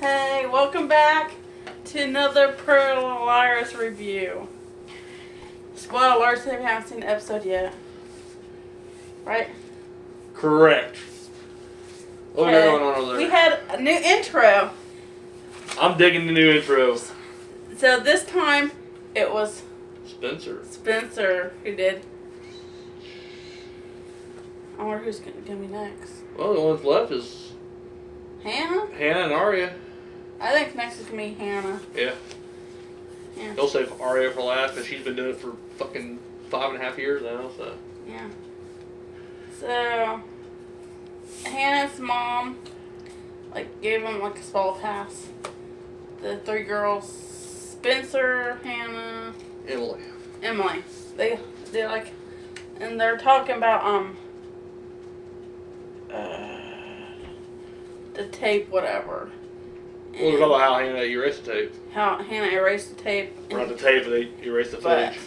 Hey, welcome back to another Pretty Little Liars review. Spoiler alerts if you haven't seen the episode yet. Right? Correct. What Okay. going on over there? We had a new intro. I'm digging the new intro. So this time it was Spencer who did. I wonder who's going to be next. Well, the ones left is Hannah? Hannah and Arya. I think next is going to be Hannah. Yeah. Yeah. They'll save Arya for last because she's been doing it for fucking 5.5 years now, so. Yeah. So, Hannah's mom, gave him, a small pass. The three girls, Spencer, Hannah, Emily. They and they're talking about, the tape, whatever. Well, we're talking about how Hannah erased the tape. How Hannah erased the tape. Or not the tape, but they erased the footage.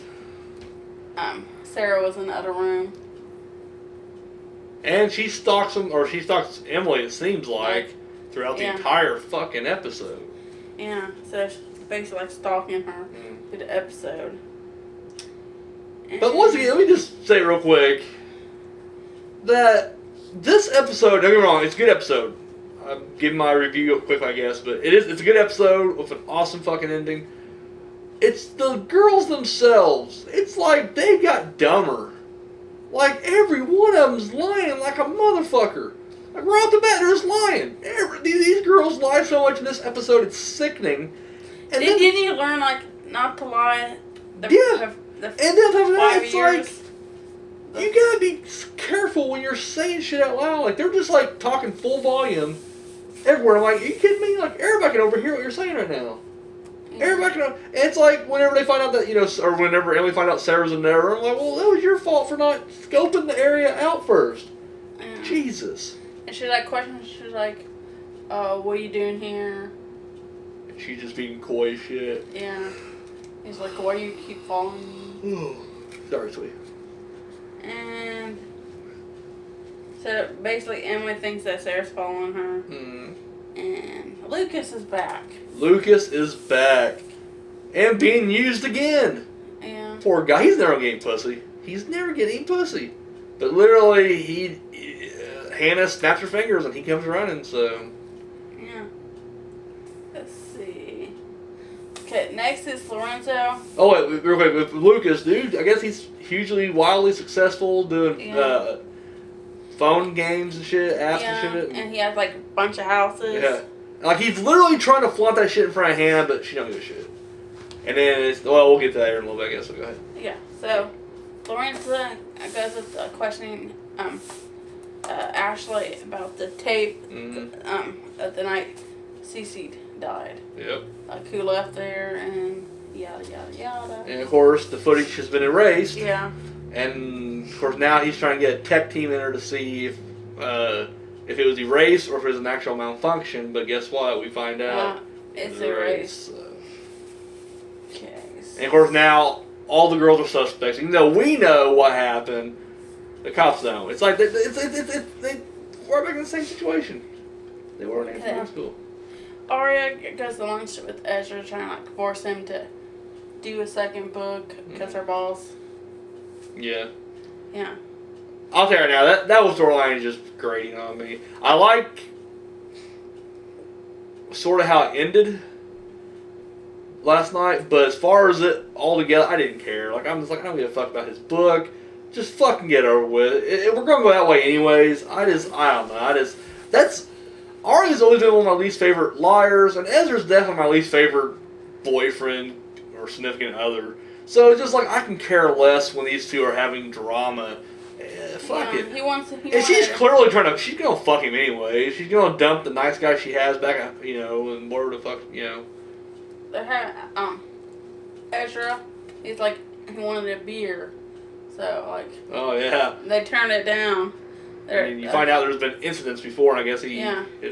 Sarah was in the other room. And she stalks Emily, it seems like, throughout the entire fucking episode. Yeah, so she's basically stalking her through the episode. But once again, let me just say real quick that this episode, don't get me wrong, it's a good episode. I'm giving my review up quick, I guess, but it's a good episode with an awesome fucking ending. It's the girls themselves. It's like they got dumber. Like every one of them's lying like a motherfucker. Like right off the bat, they're just lying. These girls lie so much in this episode, it's sickening. And didn't you learn not to lie? And then it's like, you gotta be careful when you're saying shit out loud. Like, they're just, talking full volume everywhere. I'm like, are you kidding me? Like, everybody can overhear what you're saying right now. Yeah. Everybody can. And it's like, whenever they find out that, or whenever Emily finds out Sarah's in there, I'm like, well, that was your fault for not scoping the area out first. Yeah. Jesus. And she's questions. She's like, what are you doing here? And she's just being coy as shit. Yeah. He's like, why do you keep following me? Sorry, sweet. And so basically, Emily thinks that Sarah's following her. And Lucas is back. Lucas is back. And being used again. Yeah. Poor guy. He's never getting pussy. He's never getting pussy. But literally, Hannah snaps her fingers and he comes running, so. Yeah. Let's see. Okay, next is Lorenzo. Oh, wait, real quick. With Lucas, dude, I guess he's hugely, wildly successful doing phone games and shit, apps and shit. And he has, a bunch of houses. Yeah. Like, he's literally trying to flaunt that shit in front of Hannah, but she don't give a shit. And then we'll get to that here in a little bit, I guess, so go ahead. Yeah, so Lorenzo goes with questioning Ashley about the tape of the night Cece died. Yep. Who left there and yada yada yada. And of course, the footage has been erased. Yeah. And of course, now he's trying to get a tech team in there to see if it was erased or if it was an actual malfunction. But guess what? We find out it's erased. So. Okay. And of course, now all the girls are suspects. Even though we know what happened, the cops don't. It's like they were back in the same situation. They were in high school. Arya goes to lunch with Ezra, trying to force him to do a second book because her boss. Yeah. Yeah. I'll tell you right now, that whole storyline is just grating on me. I like sort of how it ended last night, but as far as it all together, I didn't care. I'm just I don't give a fuck about his book. Just fucking get it over with. We're gonna go that way anyways. I don't know. Arya's always been one of my least favorite liars, and Ezra's definitely my least favorite boyfriend or significant other. So it's just I can care less when these two are having drama. Fuck it. And she's clearly she's gonna fuck him anyway. She's gonna dump the nice guy she has back, and whatever the fuck, They're having, Ezra, he wanted a beer. So, oh, yeah. They turned it down. And you find out there's been incidents before, and I guess it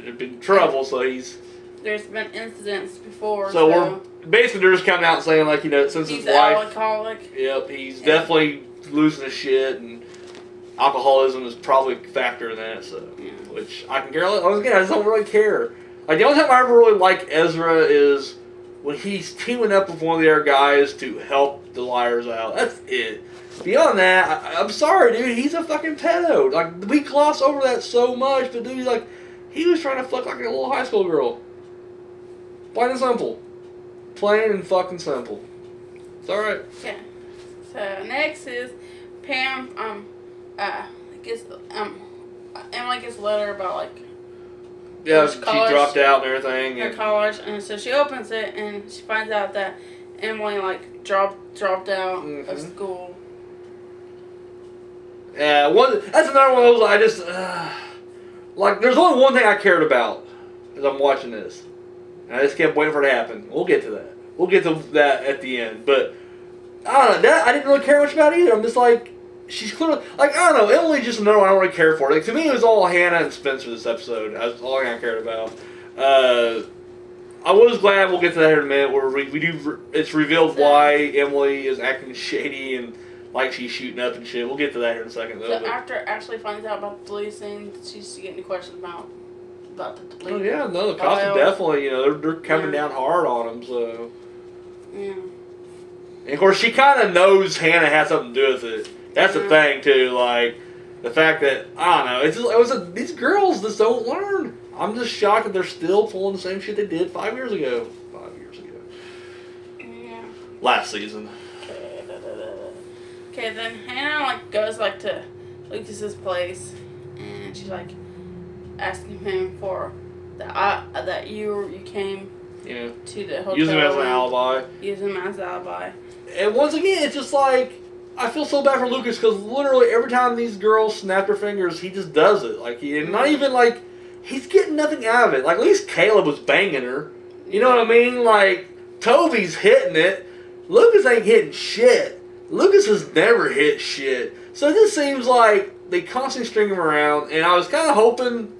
had been trouble, so he's... There's been incidents before, so we're... Basically, they're just coming out and saying, since he's his wife... alcoholic. Yep, he's definitely losing his shit, and alcoholism is probably a factor in that, so... Yeah. Which I can care less... Again, I just don't really care. Like, the only time I ever really like Ezra is when he's teaming up with one of the other guys to help the liars out. That's it. Beyond that, I'm sorry, dude. He's a fucking pedo. Like, we gloss over that so much, but dude, like, he was trying to fuck like a little high school girl. Plain and simple. Plain and fucking simple. It's alright. Okay. So next is Pam. Gets Emily gets a letter about like Yeah, she college, dropped out and everything. her college, and so she opens it and she finds out that Emily like dropped out of school. Yeah, that's another one of those I just like. There's only one thing I cared about as I'm watching this, and I just kept waiting for it to happen. We'll get to that. We'll get to that at the end. But I don't know. That I didn't really care much about either. I'm just like, she's clearly like, I don't know. Emily's just another one I don't really care for. Like, to me, it was all Hannah and Spencer this episode. That's all I cared about. I was glad we'll get to that in a minute. Where it's revealed why Emily is acting shady and like she's shooting up and shit. We'll get to that here in a second, though. So after Ashley finds out about the deleted scene, she's getting questions about the deleted. Oh yeah, no, the cops are definitely, they're coming down hard on him. So yeah. And of course, she kind of knows Hannah has something to do with it. That's the thing too. Like the fact that I don't know. These girls just don't learn. I'm just shocked that they're still pulling the same shit they did 5 years ago. 5 years ago. Yeah. Last season. Okay, then Hannah like goes like to Lucas's place, and she's like asking him for that you came to the hotel. Use him as an alibi. Use him as an alibi. And once again, it's just like I feel so bad for Lucas because literally every time these girls snap their fingers, he just does it. Like not even like he's getting nothing out of it. Like at least Caleb was banging her. You know what I mean? Like Toby's hitting it. Lucas ain't hitting shit. Lucas has never hit shit. So it just seems like they constantly string him around, and I was kind of hoping,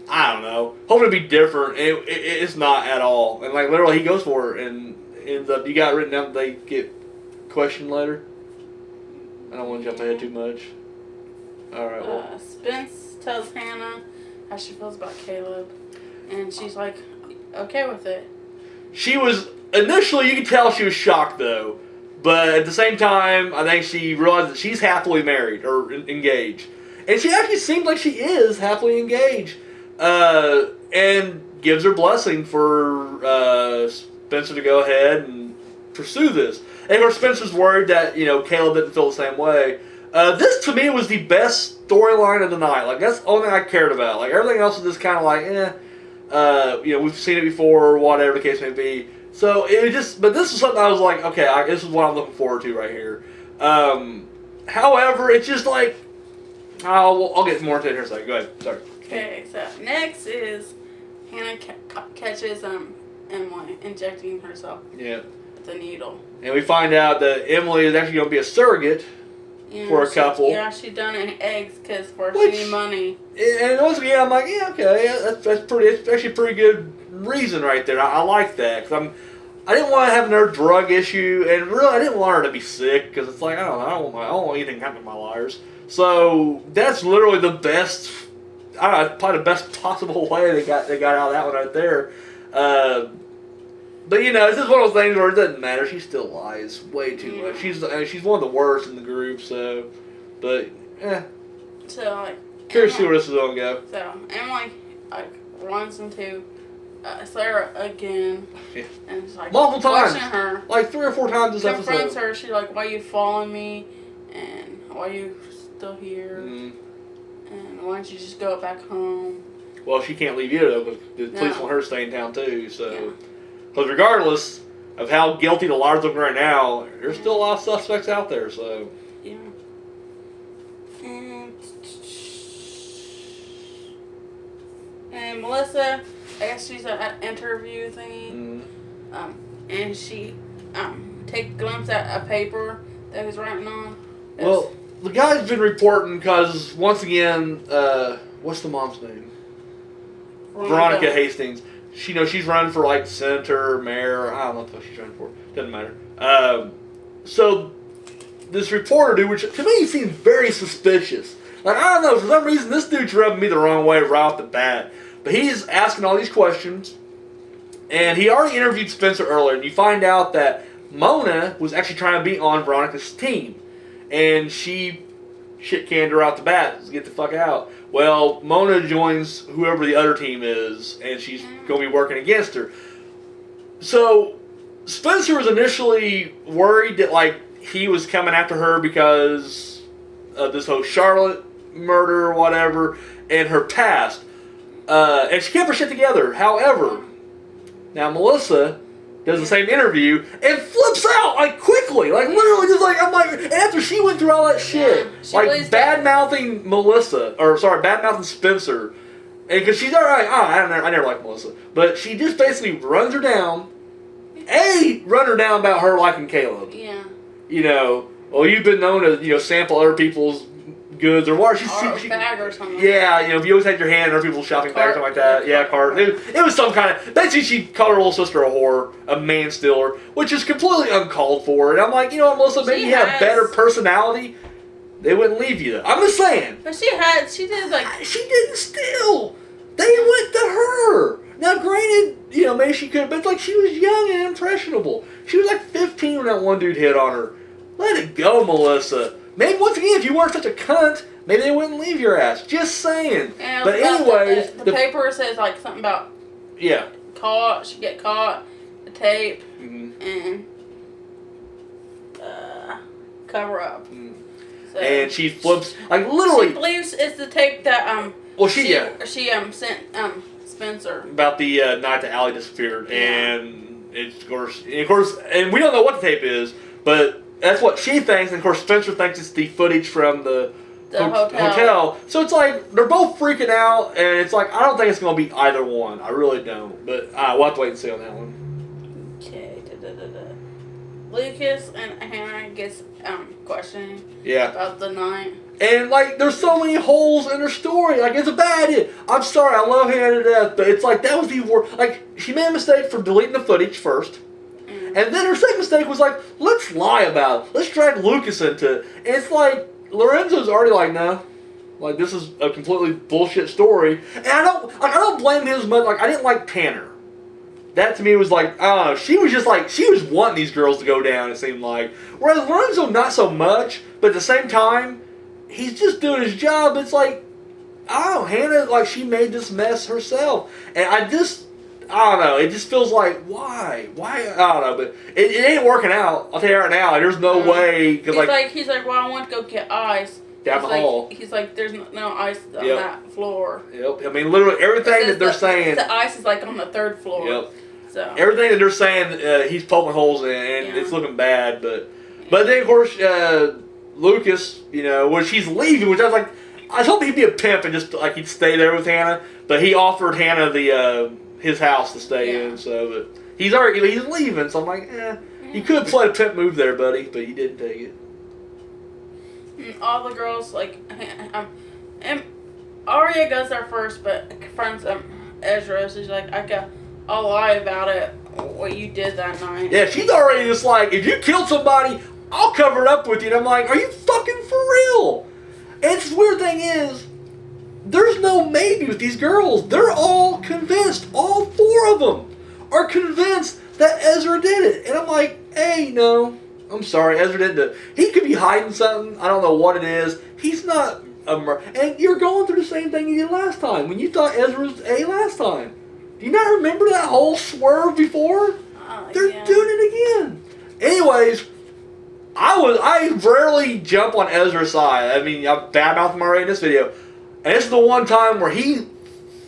I don't know, hoping to be different, and it's not at all. And like literally he goes for it, and ends up, you got written down they get questioned later. I don't want to jump ahead too much. Alright, well. Spence tells Hannah how she feels about Caleb, and she's like, okay with it. She was, initially you could tell she was shocked though. But at the same time, I think she realized that she's happily married or engaged. And she actually seems like she is happily engaged. And gives her blessing for Spencer to go ahead and pursue this. And of course, Spencer's worried that, Caleb didn't feel the same way. This, to me, was the best storyline of the night. Like, that's the only thing I cared about. Like, everything else was just kind of like, we've seen it before, or whatever the case may be. So it was just, but this is something I was like, okay, this is what I'm looking forward to right here. However, it's just like, I'll get more into it here in a second. Go ahead. Sorry. Okay, so next is Hannah catches Emily injecting herself with a needle. And we find out that Emily is actually going to be a surrogate for a couple. Yeah, she done eggs because she needed money. And once again, I'm like, yeah, okay, that's actually a pretty good reason right there. I like that because I didn't want to have another drug issue, and really I didn't want her to be sick because it's like I don't want anything happening to my liars. So that's literally the best. I don't know, probably the best possible way they got out of that one right there. But it's just one of those things where it doesn't matter. She still lies way too much. She's one of the worst in the group. So, but So curious to see where this is gonna go. So Emily runs into Sarah again, and it's like multiple times, her, like 3 or 4 times this episode. Confronts her. She's like, "Why you following me? And why you still here? And why don't you just go back home?" Well, she can't leave either though, because the police want her to stay in town too. So, because regardless of how guilty the liars look right now, there's still a lot of suspects out there. So yeah. And Melissa, I guess she's at an interview thingy, and she take a glimpse at a paper that he's writing on. Well, the guy's been reporting because once again, what's the mom's name? Veronica Hastings. She's running for like senator, mayor. I don't know what she's running for. Doesn't matter. So this reporter dude, which to me seems very suspicious. Like I don't know, for some reason this dude's rubbing me the wrong way right off the bat. But he's asking all these questions, And he already interviewed Spencer earlier, and you find out that Mona was actually trying to be on Veronica's team. And she shit-canned her out the bat to get the fuck out. Well, Mona joins whoever the other team is, and she's going to be working against her. So, Spencer was initially worried that, like, he was coming after her because of this whole Charlotte murder or whatever, and her past. And she kept her shit together. However, now Melissa does the same interview and flips out, like, quickly. Like, literally just like, I'm like, and after she went through all that shit, like, bad-mouthing Melissa, or sorry, bad-mouthing Spencer. And because she's alright, I never liked Melissa. But she just basically runs her down. Run her down about her liking Caleb. Yeah. You know, well, you've been known to, you know, sample other people's goods or what? Or bag or something. Yeah, you know, if you always had your hand in other people's shopping bag or something like that. Yeah, cart. It was some kind of. Basically, she called her little sister a whore, a man stealer, which is completely uncalled for. And I'm like, you know what, Melissa, maybe you have better personality. They wouldn't leave you though. I'm just saying. But she did like. She didn't steal. They went to her. Now, granted, you know, maybe she could, but it's like she was young and impressionable. She was like 15 when that one dude hit on her. Let it go, Melissa. Maybe, once again, if you weren't such a cunt, maybe they wouldn't leave your ass. Just saying. And but anyways... The paper says, like, something about... Yeah. Caught, she get caught, the tape, mm-hmm. and... cover up. Mm. So, and she flips... Like, literally... She believes it's the tape that, Well, she sent, Spencer. About the night that Allie disappeared. Yeah. And, it's, of course... And we don't know what the tape is, but... That's what she thinks, and of course Spencer thinks it's the footage from the hotel. So it's like, they're both freaking out, and it's like, I don't think it's going to be either one. I really don't. But we'll have to wait and see on that one. Okay. Lucas and Hannah gets questioning about the night. And, like, there's so many holes in her story. Like, it's a bad hit. I'm sorry, I love Hannah to death, but it's like, that was the worst. Like, she made a mistake for deleting the footage first. And then her second mistake was like, let's lie about it. Let's drag Lucas into it. And it's like, Lorenzo's already like, no. Like, this is a completely bullshit story. And I don't blame him as much. Like, I didn't like Tanner. That to me was like, I don't know. She was just like, she was wanting these girls to go down, it seemed like. Whereas Lorenzo, not so much. But at the same time, he's just doing his job. It's like, I don't know. Hannah, like, she made this mess herself. And I don't know. It just feels like, why? I don't know. But it ain't working out. I'll tell you right now. There's no way. Cause he's like, well, I want to go get ice. Down the hall. He's like, there's no ice on that floor. Yep. I mean, literally everything that they're saying. The ice is like on the third floor. Yep. So everything that they're saying, he's poking holes in, and it's looking bad. But then of course, Lucas, you know, when she's leaving, which I was like, I was hoping he'd be a pimp and just like he'd stay there with Hannah, but he offered Hannah his house to stay in, so but he's leaving, so I'm like, you could have played a pimp move there, buddy, but you didn't take it. And all the girls, like, and Arya goes there first, but confronts Ezra, so she's like, I'll lie about it, what you did that night. Yeah, she's already just like, if you killed somebody, I'll cover it up with you, and I'm like, are you fucking for real? And the weird thing is, there's no maybe with these girls. They're all convinced. All four of them are convinced that Ezra did it. And I'm like, hey, no. I'm sorry, Ezra didn't do it. He could be hiding something. I don't know what it is. He's not a murderer. And you're going through the same thing you did last time. When you thought Ezra was last time. Do you not remember that whole swerve before? They're doing it again. Anyways, I rarely jump on Ezra's side. I mean, I've badmouthed him already in this video. And this is the one time where he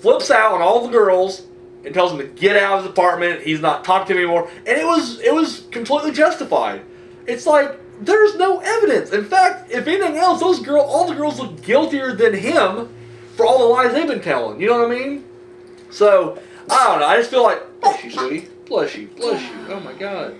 flips out on all the girls and tells them to get out of his apartment. He's not talking to them anymore. And it was completely justified. It's like, there's no evidence. In fact, if anything else, all the girls look guiltier than him for all the lies they've been telling. You know what I mean? So, I don't know. I just feel like, bless you, sweetie. Bless you. Oh my God.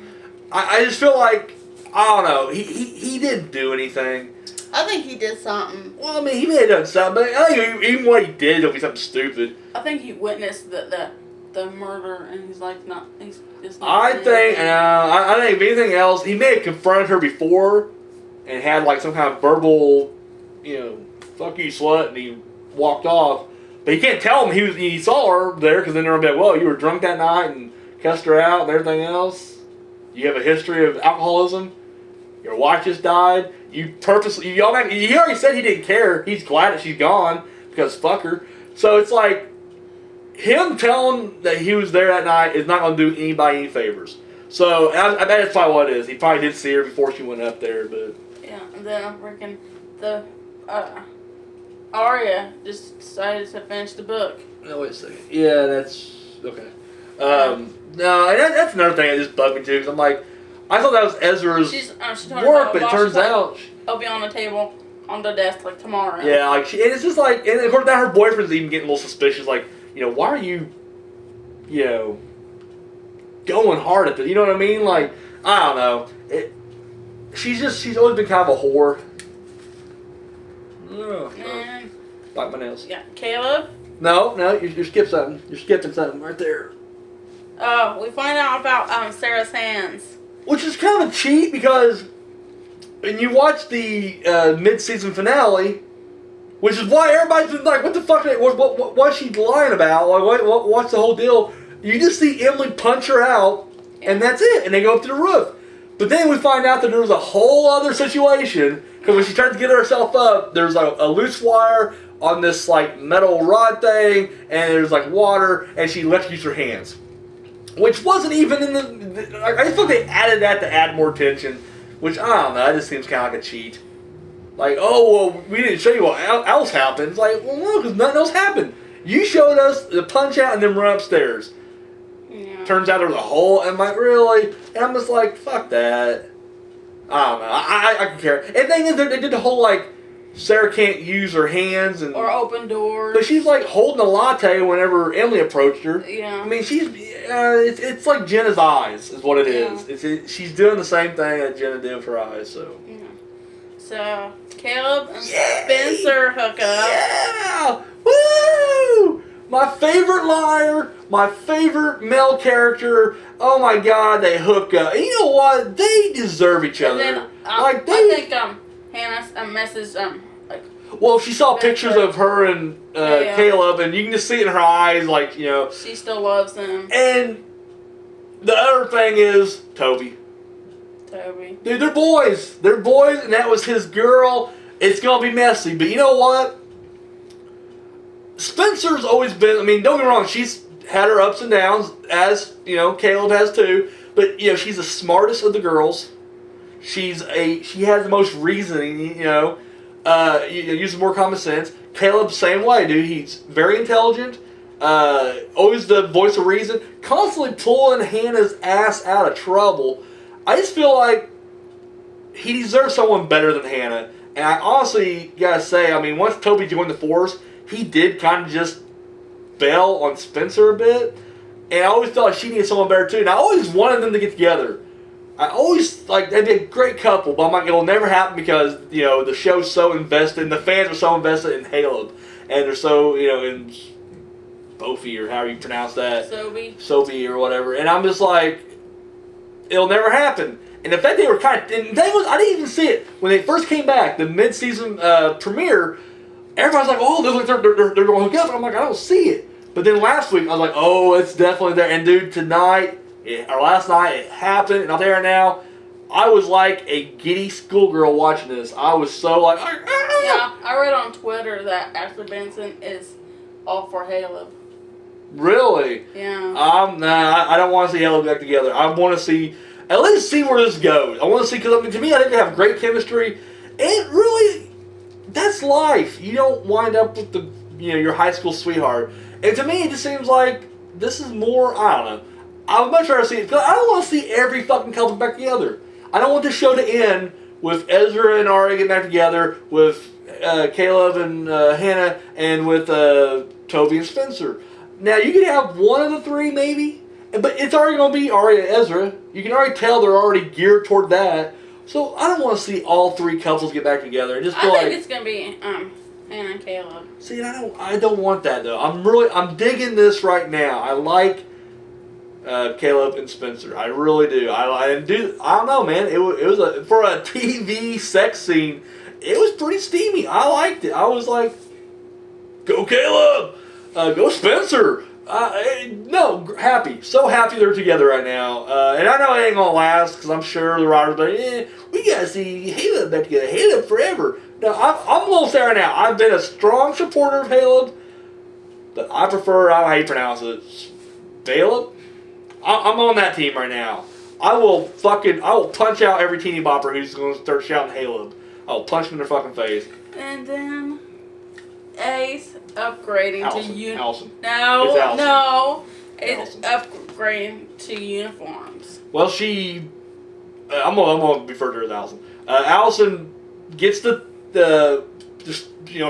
I just feel like, I don't know. He didn't do anything. I think he did something. Well, I mean, he may have done something, but I think even what he did, it'll be something stupid. I think he witnessed the murder, and he's like, he's just not. I think if anything else, he may have confronted her before, and had like some kind of verbal, fuck you, slut, and he walked off. But he can't tell him he saw her there, because then they're gonna be like, well, you were drunk that night and cussed her out and everything else. You have a history of alcoholism. Your wife just died. You purposely, he already said he didn't care. He's glad that she's gone because fuck her. So it's like, him telling that he was there that night is not going to do anybody any favors. So I bet that's probably what it is. He probably did see her before she went up there, but Yeah, and then freaking the Arya just decided to finish the book. no, wait a second. Yeah, that's okay. No, and that's another thing that just bugged me too. Because I'm like, I thought that was Ezra's She work, but it turns out I'll be on the table on the desk like tomorrow. yeah, like and it's just like, and of course now her boyfriend's even getting a little suspicious. Like, why are you, going hard at this? You know what I mean? Like, I don't know. She's always been kind of a whore. And Bite my nails. yeah, Caleb. No, you skipped something. You're skipping something right there. We find out about Sarah's hands. Which is kind of a cheat because when you watch the mid-season finale, which is why everybody's been like, what the fuck, what's she lying about? Like, what's the whole deal? You just see Emily punch her out, and that's it, and they go up to the roof. But then we find out that there was a whole other situation, because when she tried to get herself up, there's like a loose wire on this like metal rod thing, and there's like water, and she electrocutes her hands. Which wasn't even in the I just thought they added that to add more tension, which, I don't know, that just seems kind of like a cheat. Like, oh, well, we didn't show you what else happened. It's like, well, no, because nothing else happened. You showed us the punch out and then run upstairs. Yeah. Turns out there was a hole, and I'm like, really? And I'm just like, fuck that. I don't know. I can care. And the thing is, they did the whole, like, Sarah can't use her hands. Or open doors. But she's, like, holding a latte whenever Emily approached her. Yeah. I mean, it's like Jenna's eyes is what it is. She's doing the same thing that Jenna did with her eyes, so. Yeah. So, Caleb and Spencer hook up. Yeah! Woo! My favorite liar, my favorite male character. Oh my god, they hook up. And you know what? They deserve each other. And then, I think Hannah messes like. Well, she saw pictures of her and Yeah. Caleb, and you can just see it in her eyes, like, She still loves him. And the other thing is Toby. Dude, they're boys. They're boys, and that was his girl. It's gonna be messy, but you know what? Spencer's always been. I mean, don't get me wrong. She's had her ups and downs, as Caleb has too. But she's the smartest of the girls. She has the most reasoning. Uses more common sense. Caleb, same way, dude. He's very intelligent. Always the voice of reason. Constantly pulling Hannah's ass out of trouble. I just feel like he deserves someone better than Hannah. And I honestly gotta say, I mean, once Toby joined the force, he did kind of just bail on Spencer a bit. And I always felt like she needed someone better too. And I always wanted them to get together. I always, they'd be a great couple, but I'm like, it'll never happen because, the show's so invested, and the fans are so invested in Caleb. And they're so, in Bofi, or however you pronounce that. Sophie or whatever. And I'm just like, it'll never happen. And in fact, they were and the thing was, I didn't even see it. When they first came back, the mid-season premiere, everybody's like, oh, they're going to hook up. And I'm like, I don't see it. But then last week, I was like, oh, it's definitely there. And dude, last night, it happened, and I'm there now. I was like a giddy schoolgirl watching this. I was so like, Yeah, I read on Twitter that Ashley Benson is all for Caleb. Really? Yeah. I don't want to see Caleb back together. I want to at least see where this goes. I want to see, because to me, I think they have great chemistry. And really, that's life. You don't wind up with your high school sweetheart. And to me, it just seems like this is more, I don't know. I would much rather see it, because I don't want to see every fucking couple back together. I don't want this show to end with Ezra and Arya getting back together, with Caleb and Hannah, and with Toby and Spencer. Now, you can have one of the three, maybe, but it's already going to be Arya and Ezra. You can already tell they're already geared toward that. So I don't want to see all three couples get back together. I think it's going to be Hannah and Caleb. See, I don't want that, though. I'm digging this right now. I like Caleb and Spencer. I really do. I don't know, man. It was for a TV sex scene. It was pretty steamy. I liked it. I was like, go Caleb, go Spencer. No, happy. So happy they're together right now. And I know it ain't gonna last because I'm sure the writers are like, we gotta see Caleb back together. Caleb forever. No, I'm gonna say right now, I've been a strong supporter of Caleb, but I prefer how you pronounce it. Caleb? I'm on that team right now. I will punch out every teeny bopper who's gonna start shouting Caleb. I'll punch them in their fucking face. And then Ace upgrading Allison. to Allison. No, It's Allison. no. It's Allison. upgrading to uniforms. Well, I'm gonna refer to her as Allison. Allison gets the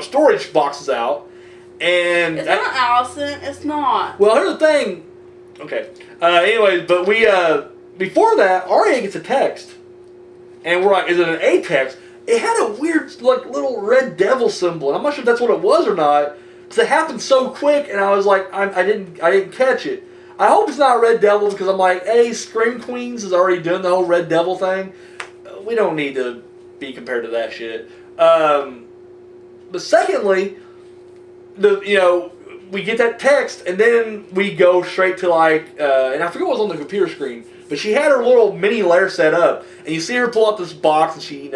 storage boxes out, and It's not Allison. It's not. well, here's the thing. Okay. Anyways, but we before that, Arya gets a text, and we're like, is it an A text? It had a weird little red devil symbol, and I'm not sure if that's what it was or not, because it happened so quick, and I was like, I didn't catch it. I hope it's not Red Devil, because I'm like, hey, Scream Queens is already doing the whole Red Devil thing. We don't need to be compared to that shit. But secondly, we get that text, and then we go straight to and I forget what was on the computer screen, but she had her little mini lair set up, and you see her pull out this box, and she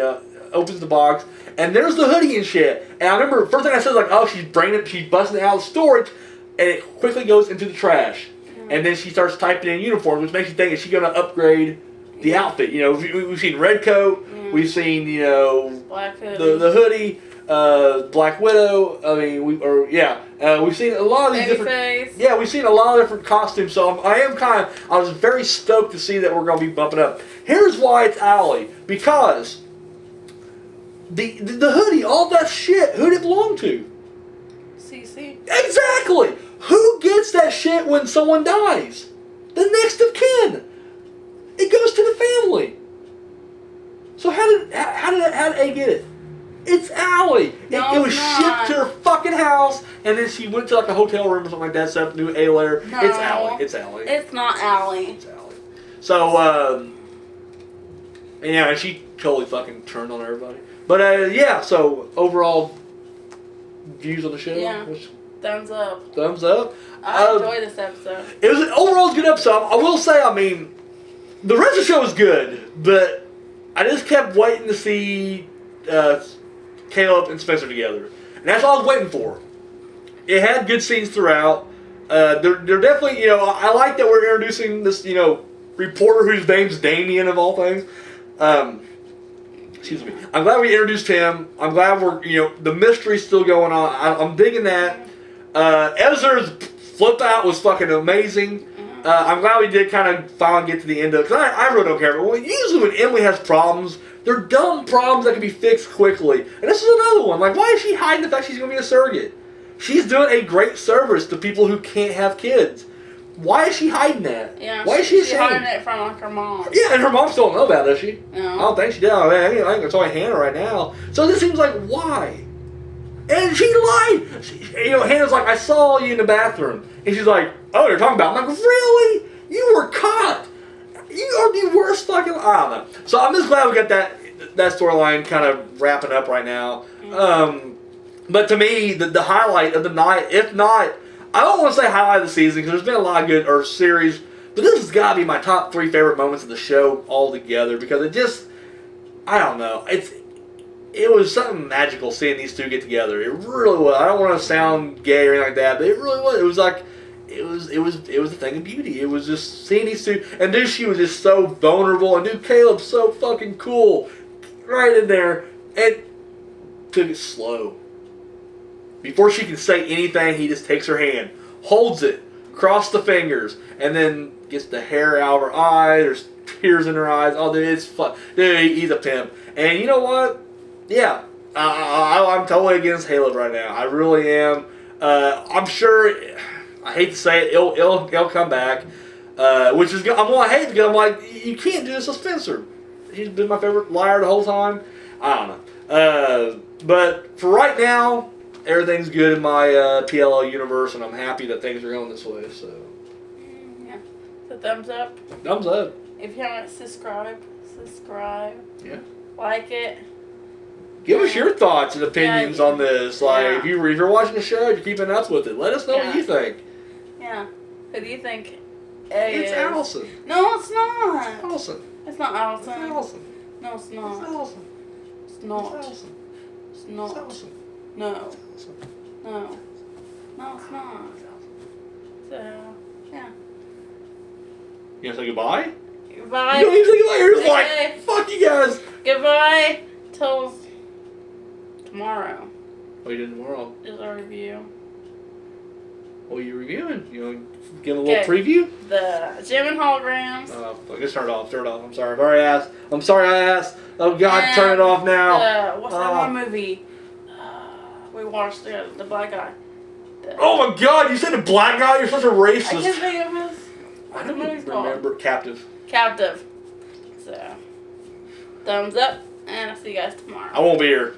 opens the box, and there's the hoodie and shit. And I remember the first thing I said was like, oh, she's busting it out of storage, and it quickly goes into the trash. And then she starts typing in uniforms, which makes you think, is she going to upgrade the outfit? We've seen Red Coat, we've seen, Black hoodie. the hoodie, Black Widow. I mean, we've seen a lot of these Babyface. Yeah, we've seen a lot of different costumes. So I was very stoked to see that we're going to be bumping up. Here's why it's Allie, because the hoodie, all that shit, who did it belong to? CC. Exactly. Who gets that shit when someone dies? The next of kin. It goes to the family. So how did A get it? It's Allie. No, it was it's shipped not. to her fucking house, and then she went to a hotel room or something like that, set up a new A layer. No. It's Allie. It's Allie. It's not Allie. It's Allie. So and she totally fucking turned on everybody. But so overall views on the show. Yeah. Thumbs up. Thumbs up. I enjoyed this episode. It was overall a good episode. I will say, the rest of the show was good, but I just kept waiting to see Caleb and Spencer together, and that's all I was waiting for. It had good scenes throughout. They're definitely, I like that we're introducing this, reporter whose name's Damien of all things. Excuse me. I'm glad we introduced him. I'm glad the mystery's still going on. I'm digging that. Ezra's flip out was fucking amazing. I'm glad we did kind of finally get to the end of it, because I really don't care. But usually when Emily has problems, they're dumb problems that can be fixed quickly. And this is another one. Like, why is she hiding the fact she's going to be a surrogate? She's doing a great service to people who can't have kids. Why is she hiding that? Yeah, why is she ashamed? She's hiding it from her mom. Yeah, and her mom still don't know about it, does she? No. I don't think she did. I think it's only Hannah right now. So this seems like, why? And she lied. Hannah's like, I saw you in the bathroom. And she's like, oh, you're talking about me? I'm like, really? You were caught. You are the worst fucking... I don't know. So I'm just glad we got that storyline kind of wrapping up right now. But to me, the highlight of the night, if not... I don't want to say highlight of the season, because there's been a lot of good series, but this has got to be my top 3 favorite moments of the show altogether, because it just... I don't know. It was something magical seeing these two get together. It really was. I don't want to sound gay or anything like that, but it really was. It was like, it was a thing of beauty. It was just seeing these two, and dude, she was just so vulnerable, and dude, Caleb's so fucking cool, right in there, and took it slow. Before she can say anything, he just takes her hand, holds it, cross the fingers, and then gets the hair out of her eye. There's tears in her eyes. Oh, dude, it's fun. Dude, he's a pimp. And you know what? Yeah, I'm totally against Caleb right now. I really am. I'm sure. I hate to say it. It'll come back. Which is I'm gonna hate because I'm like, you can't do this to Spencer. He's been my favorite liar the whole time. I don't know. But for right now, everything's good in my PLL universe, and I'm happy that things are going this way. So. Yeah. So thumbs up. Thumbs up. If you haven't subscribed. Yeah. Like it. Give us your thoughts and opinions on this. Like, if you're watching the show, you're keeping up with it. Let us know what you think. Yeah. Who do you think A It's is? Allison. No, it's not. Allison. It's not Allison. It's Allison. No, it's It's not. Allison. It's It's not. Allison. It's It's not. Allison. No. It's Allison. No. No, it's not. So, yeah. You gonna say goodbye? Goodbye. You don't even say goodbye. You're just Okay. like, fuck you guys. Goodbye till tomorrow What are you doing tomorrow? is our review. What are you reviewing? You want to give a little Okay. preview? The Gem and Holograms. Fuck, just turn it off. Turn it off. I'm sorry. I've already asked. I'm sorry I asked. Oh, God, And turn it off now. What's that one movie? We watched the black guy. Oh, my God. You said the black guy? You're such a I can't racist. think of his. I What the don't movie's even called? remember. Captive. Captive. So, thumbs up, and I'll see you guys tomorrow. I won't be here.